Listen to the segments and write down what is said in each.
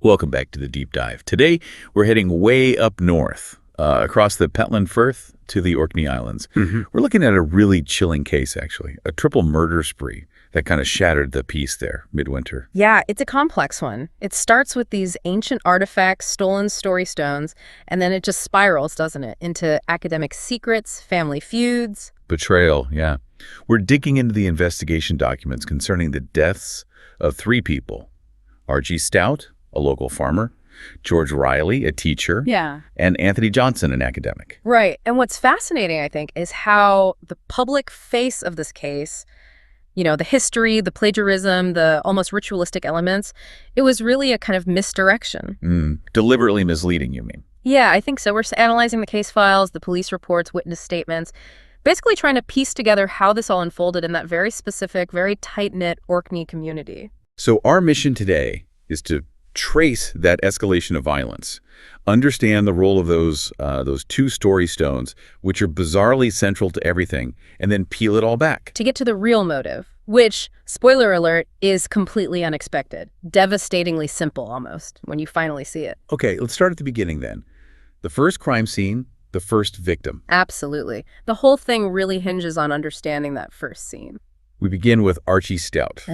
Welcome back to the Deep Dive. Today, we're heading way up north, across the Shetland Firth to the Orkney Islands. We're looking at a really chilling case, actually, a triple murder spree that kind of shattered the peace there midwinter. Yeah, it's a complex one. It starts with these ancient artifacts, stolen story stones, and then it just spirals, doesn't it, into academic secrets, family feuds. Betrayal, yeah. We're digging into the investigation documents concerning the deaths of three people: Archie Stout, a local farmer; George Riley, a teacher; and Anthony Johnson, an academic. Right. And what's fascinating, I think, is how the public face of this case, the history, the plagiarism, the almost ritualistic elements, it was really a kind of misdirection. Deliberately misleading, you mean? Yeah, I think so. We're analyzing the case files, the police reports, witness statements, basically trying to piece together how this all unfolded in that very specific, very tight-knit Orkney community. So our mission today is to trace that escalation of violence, understand the role of those two story stones, which are bizarrely central to everything, and then peel it all back. To get to the real motive, which, spoiler alert, is completely unexpected. Devastatingly simple, almost, when you finally see it. Okay, let's start at the beginning then. The first crime scene, the first victim. Absolutely. The whole thing really hinges on understanding that first scene. We begin with Archie Stout.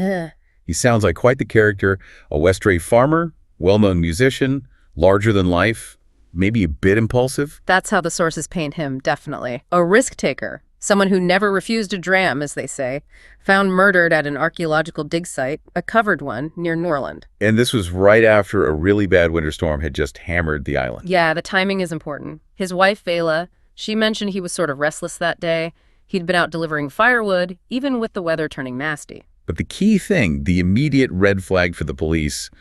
He sounds like quite the character, a Westray farmer, well-known musician, larger than life, maybe a bit impulsive. That's how the sources paint him, definitely. A risk taker, someone who never refused a dram, as they say, found murdered at an archaeological dig site, a covered one, near Norland. And this was right after a really bad winter storm had just hammered the island. Yeah, the timing is important. His wife, Vela, she mentioned he was sort of restless that day. He'd been out delivering firewood, even with the weather turning nasty. But the key thing, the immediate red flag for the police,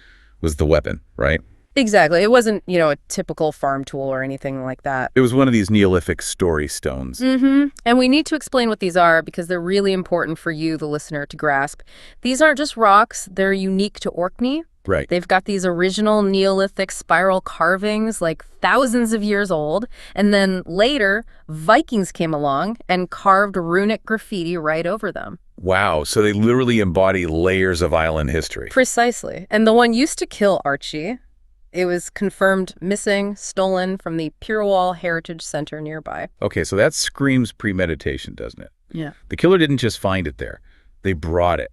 was the weapon, right? Exactly. It wasn't, a typical farm tool or anything like that. It was one of these Neolithic story stones. And we need to explain what these are because they're really important for you, the listener, to grasp. These aren't just rocks. They're unique to Orkney. Right. They've got these original Neolithic spiral carvings, like thousands of years old. And then later, Vikings came along and carved runic graffiti right over them. Wow, so they literally embody layers of island history. Precisely. And the one used to kill Archie, it was confirmed missing, stolen from the Purewall Heritage Center nearby. Okay, so that screams premeditation, doesn't it? Yeah. The killer didn't just find it there. They brought it.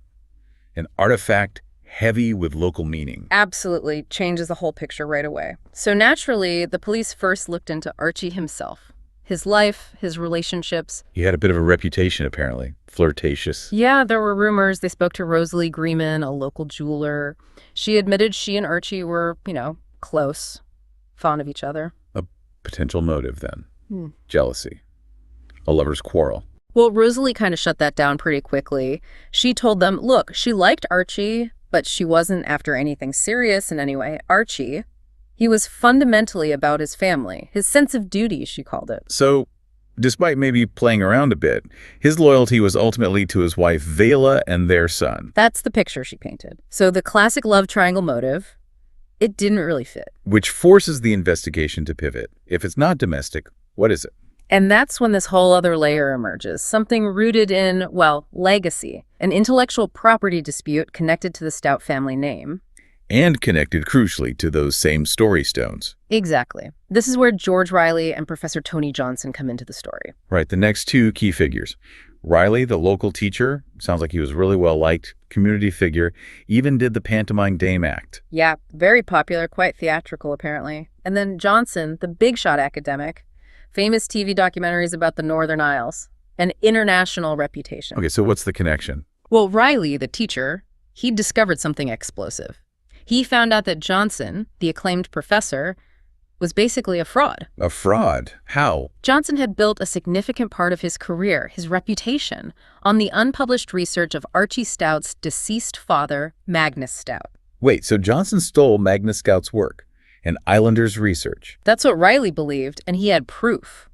An artifact heavy with local meaning. Absolutely. Changes the whole picture right away. So naturally, the police first looked into Archie himself. His life, his relationships. He had a bit of a reputation, apparently. Flirtatious. Yeah, there were rumors. They spoke to Rosalie Greeman, a local jeweler. She admitted she and Archie were, close, fond of each other. A potential motive, then. Jealousy. A lover's quarrel. Well, Rosalie kind of shut that down pretty quickly. She told them, look, she liked Archie, but she wasn't after anything serious in any way. Archie, he was fundamentally about his family, his sense of duty, she called it. So, despite maybe playing around a bit, his loyalty was ultimately to his wife, Vela, and their son. That's the picture she painted. So the classic love triangle motive, it didn't really fit. Which forces the investigation to pivot. If it's not domestic, what is it? And that's when this whole other layer emerges, something rooted in, legacy, an intellectual property dispute connected to the Stout family name. And connected, crucially, to those same story stones. Exactly. This is where George Riley and Professor Tony Johnson come into the story. Right, the next two key figures. Riley, the local teacher, sounds like he was really well-liked, community figure, even did the pantomime Dame act. Yeah, very popular, quite theatrical, apparently. And then Johnson, the big-shot academic, famous TV documentaries about the Northern Isles, an international reputation. Okay, so what's the connection? Well, Riley, the teacher, he discovered something explosive. He found out that Johnson, the acclaimed professor, was basically a fraud. A fraud? How? Johnson had built a significant part of his career, his reputation, on the unpublished research of Archie Stout's deceased father, Magnus Stout. Wait, so Johnson stole Magnus Scout's work and Islanders' research? That's what Riley believed, and he had proof.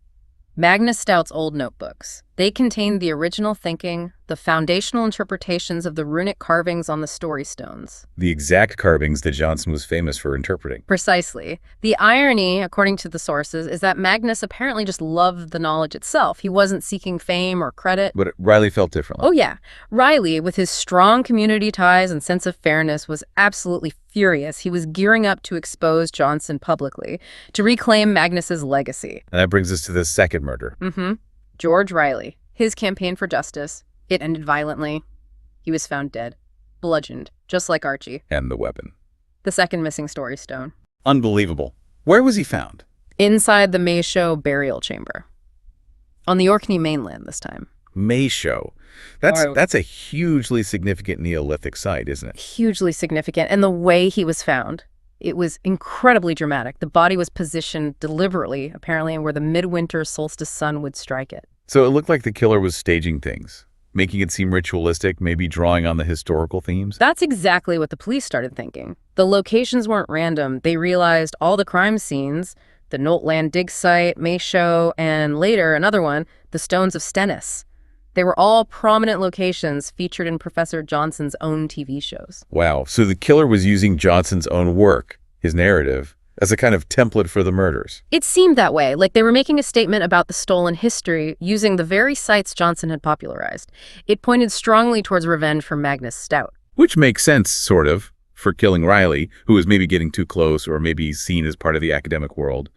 Magnus Stout's old notebooks. They contained the original thinking, the foundational interpretations of the runic carvings on the story stones. The exact carvings that Johnson was famous for interpreting. Precisely. The irony, according to the sources, is that Magnus apparently just loved the knowledge itself. He wasn't seeking fame or credit. But Riley felt differently. Oh, yeah. Riley, with his strong community ties and sense of fairness, was absolutely furious. He was gearing up to expose Johnson publicly, to reclaim Magnus's legacy. And that brings us to the second murder. George Riley. His campaign for justice. It ended violently. He was found dead. Bludgeoned, just like Archie. And the weapon. The second missing story stone. Unbelievable. Where was he found? Inside the Mayshow burial chamber. On the Orkney mainland this time. Mayshow. That's a hugely significant Neolithic site, isn't it? Hugely significant. And the way he was found, it was incredibly dramatic. The body was positioned deliberately, apparently, where the midwinter solstice sun would strike it. So it looked like the killer was staging things, making it seem ritualistic, maybe drawing on the historical themes. That's exactly what the police started thinking. The locations weren't random. They realized all the crime scenes, the Noltland dig site, Mayshow, and later another one, the Stones of Stennis. They were all prominent locations featured in Professor Johnson's own TV shows. Wow. So the killer was using Johnson's own work, his narrative, as a kind of template for the murders. It seemed that way, like they were making a statement about the stolen history using the very sites Johnson had popularized. It pointed strongly towards revenge for Magnus Stout. Which makes sense, sort of, for killing Riley, who was maybe getting too close or maybe seen as part of the academic world.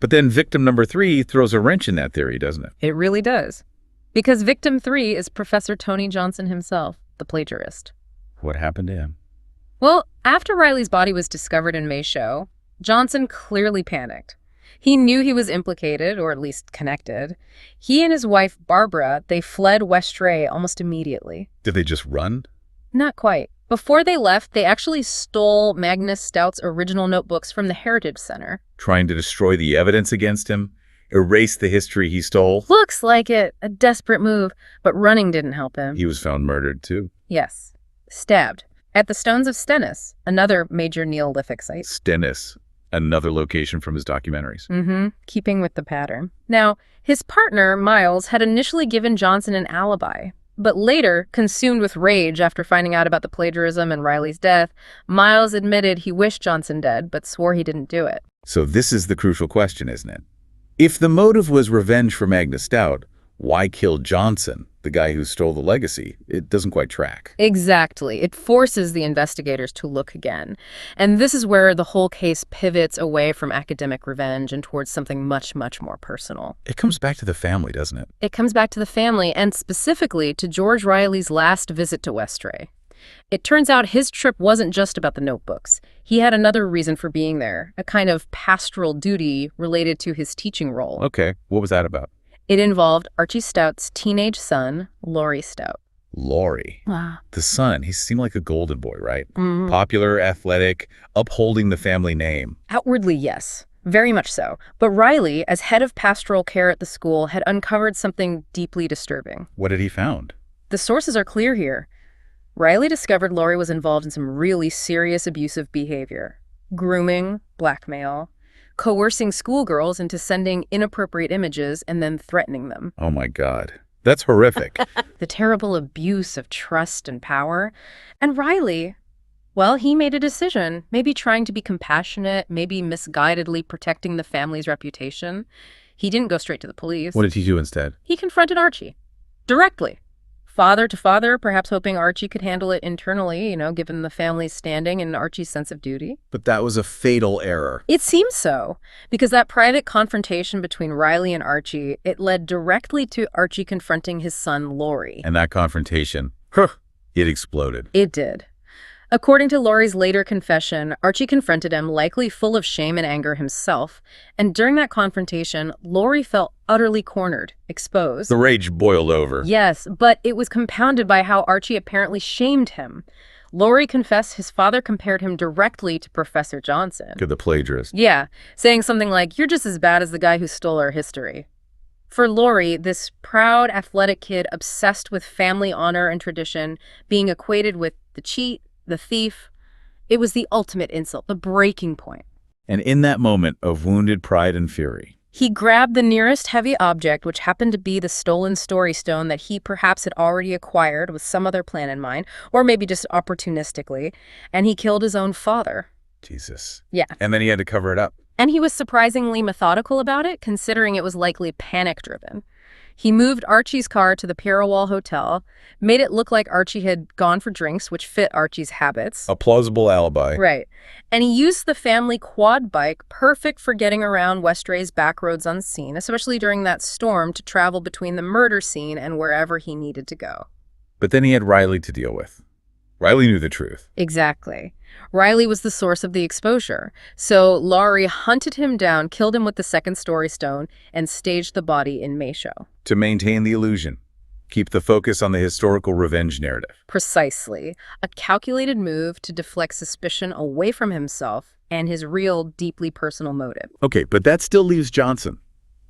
But then victim number 3 throws a wrench in that theory, doesn't it? It really does. Because victim 3 is Professor Tony Johnson himself, the plagiarist. What happened to him? Well, after Riley's body was discovered in Mayshow, Johnson clearly panicked. He knew he was implicated, or at least connected. He and his wife, Barbara, they fled Westray almost immediately. Did they just run? Not quite. Before they left, they actually stole Magnus Stout's original notebooks from the Heritage Center. Trying to destroy the evidence against him? Erase the history he stole? Looks like it. A desperate move, but running didn't help him. He was found murdered, too. Yes. Stabbed. At the Stones of Stennis, another major Neolithic site. Stennis, another location from his documentaries. Keeping with the pattern. Now, his partner, Miles, had initially given Johnson an alibi, but later, consumed with rage after finding out about the plagiarism and Riley's death, Miles admitted he wished Johnson dead, but swore he didn't do it. So this is the crucial question, isn't it? If the motive was revenge for Magnus Stout, why kill Johnson, the guy who stole the legacy? It doesn't quite track. Exactly. It forces the investigators to look again. And this is where the whole case pivots away from academic revenge and towards something much, much more personal. It comes back to the family, doesn't it? It comes back to the family, and specifically to George Riley's last visit to Westray. It turns out his trip wasn't just about the notebooks. He had another reason for being there, a kind of pastoral duty related to his teaching role. Okay, what was that about? It involved Archie Stout's teenage son, Laurie Stout. Laurie. Wow. The son, he seemed like a golden boy, right? Popular, athletic, upholding the family name. Outwardly, yes. Very much so. But Riley, as head of pastoral care at the school, had uncovered something deeply disturbing. What had he found? The sources are clear here. Riley discovered Laurie was involved in some really serious abusive behavior. Grooming, blackmail, coercing schoolgirls into sending inappropriate images and then threatening them. Oh my God. That's horrific. The terrible abuse of trust and power. And Riley, well, he made a decision, maybe trying to be compassionate, maybe misguidedly protecting the family's reputation. He didn't go straight to the police. What did he do instead? He confronted Archie. Directly. Father to father, perhaps hoping Archie could handle it internally, given the family's standing and Archie's sense of duty. But that was a fatal error. It seems so, because that private confrontation between Riley and Archie, it led directly to Archie confronting his son, Laurie. And that confrontation, it exploded. It did. According to Laurie's later confession, Archie confronted him, likely full of shame and anger himself. And during that confrontation, Laurie felt utterly cornered, exposed. The rage boiled over. Yes, but it was compounded by how Archie apparently shamed him. Laurie confessed his father compared him directly to Professor Johnson. To the plagiarist. Yeah, saying something like, "You're just as bad as the guy who stole our history." For Laurie, this proud, athletic kid obsessed with family honor and tradition, being equated with the cheat, the thief, it was the ultimate insult, the breaking point. And in that moment of wounded pride and fury, he grabbed the nearest heavy object, which happened to be the stolen story stone that he perhaps had already acquired with some other plan in mind, or maybe just opportunistically, and he killed his own father. Jesus. Yeah. And then he had to cover it up. And he was surprisingly methodical about it, considering it was likely panic-driven. He moved Archie's car to the Parawal Hotel, made it look like Archie had gone for drinks, which fit Archie's habits. A plausible alibi. Right. And he used the family quad bike, perfect for getting around Westray's back roads unseen, especially during that storm, to travel between the murder scene and wherever he needed to go. But then he had Riley to deal with. Riley knew the truth. Exactly. Riley was the source of the exposure. So Laurie hunted him down, killed him with the second-story stone, and staged the body in Mayshow. To maintain the illusion. Keep the focus on the historical revenge narrative. Precisely. A calculated move to deflect suspicion away from himself and his real, deeply personal motive. Okay, but that still leaves Johnson.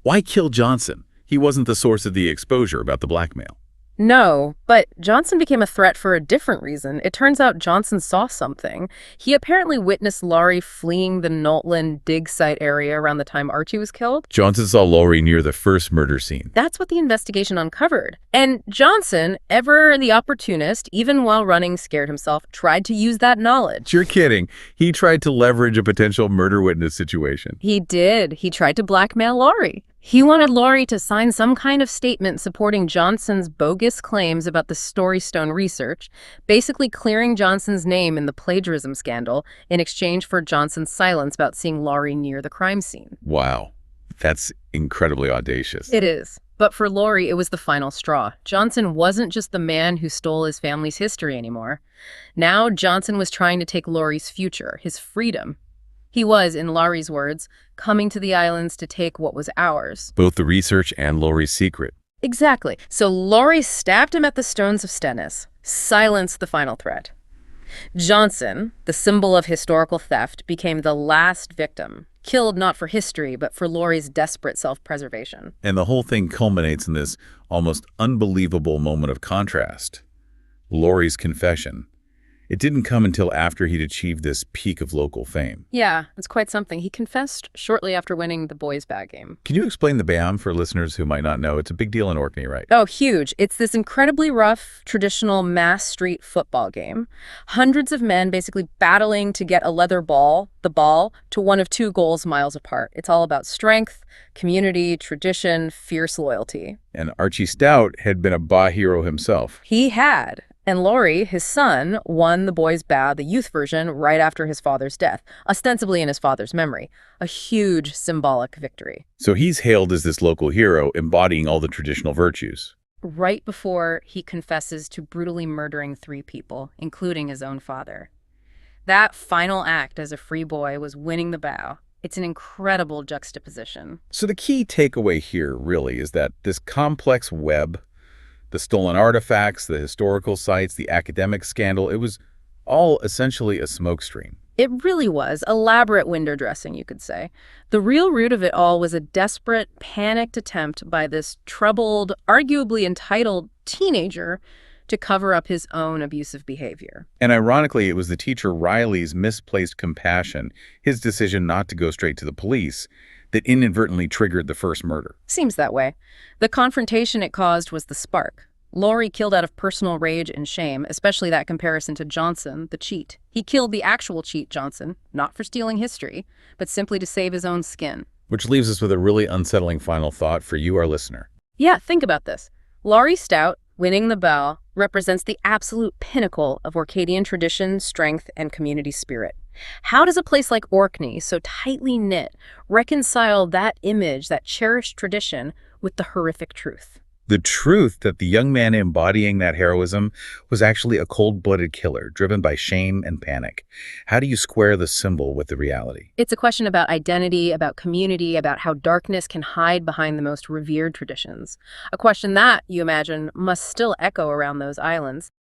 Why kill Johnson? He wasn't the source of the exposure about the blackmail. No, but Johnson became a threat for a different reason. It turns out Johnson saw something. He apparently witnessed Laurie fleeing the Knowlton dig site area around the time Archie was killed. Johnson saw Laurie near the first murder scene. That's what the investigation uncovered. And Johnson, ever the opportunist, even while running scared himself, tried to use that knowledge. You're kidding. He tried to leverage a potential murder witness situation. He did. He tried to blackmail Laurie. He wanted Laurie to sign some kind of statement supporting Johnson's bogus claims about the Story Stone research, basically clearing Johnson's name in the plagiarism scandal in exchange for Johnson's silence about seeing Laurie near the crime scene. Wow. That's incredibly audacious. It is. But for Laurie, it was the final straw. Johnson wasn't just the man who stole his family's history anymore. Now Johnson was trying to take Laurie's future, his freedom. He was, in Laurie's words, coming to the islands to take what was ours. Both the research and Laurie's secret. Exactly. So Laurie stabbed him at the Stones of Stennis, silenced the final threat. Johnson, the symbol of historical theft, became the last victim, killed not for history, but for Laurie's desperate self-preservation. And the whole thing culminates in this almost unbelievable moment of contrast. Laurie's confession. It didn't come until after he'd achieved this peak of local fame. Yeah, it's quite something. He confessed shortly after winning the boys' bag game. Can you explain the BAM for listeners who might not know? It's a big deal in Orkney, right? Oh, huge. It's this incredibly rough, traditional mass street football game. Hundreds of men basically battling to get a leather ball, the ball, to one of two goals miles apart. It's all about strength, community, tradition, fierce loyalty. And Archie Stout had been a Ba hero himself. He had. And Laurie, his son, won the boys' bow, the youth version, right after his father's death, ostensibly in his father's memory. A huge symbolic victory. So he's hailed as this local hero, embodying all the traditional virtues. Right before he confesses to brutally murdering 3 people, including his own father. That final act as a free boy was winning the bow. It's an incredible juxtaposition. So the key takeaway here, really, is that this complex web, the stolen artifacts, the historical sites, the academic scandal, it was all essentially a smokescreen. It really was. Elaborate window dressing, you could say. The real root of it all was a desperate, panicked attempt by this troubled, arguably entitled teenager to cover up his own abusive behavior. And ironically, it was the teacher Riley's misplaced compassion, his decision not to go straight to the police, that inadvertently triggered the first murder. Seems that way. The confrontation it caused was the spark. Laurie killed out of personal rage and shame, especially that comparison to Johnson, the cheat. He killed the actual cheat, Johnson, not for stealing history, but simply to save his own skin. Which leaves us with a really unsettling final thought for you, our listener. Yeah, think about this. Laurie Stout, winning the bow, represents the absolute pinnacle of Orcadian tradition, strength, and community spirit. How does a place like Orkney, so tightly knit, reconcile that image, that cherished tradition, with the horrific truth? The truth that the young man embodying that heroism was actually a cold-blooded killer, driven by shame and panic. How do you square the symbol with the reality? It's a question about identity, about community, about how darkness can hide behind the most revered traditions. A question that, you imagine, must still echo around those islands.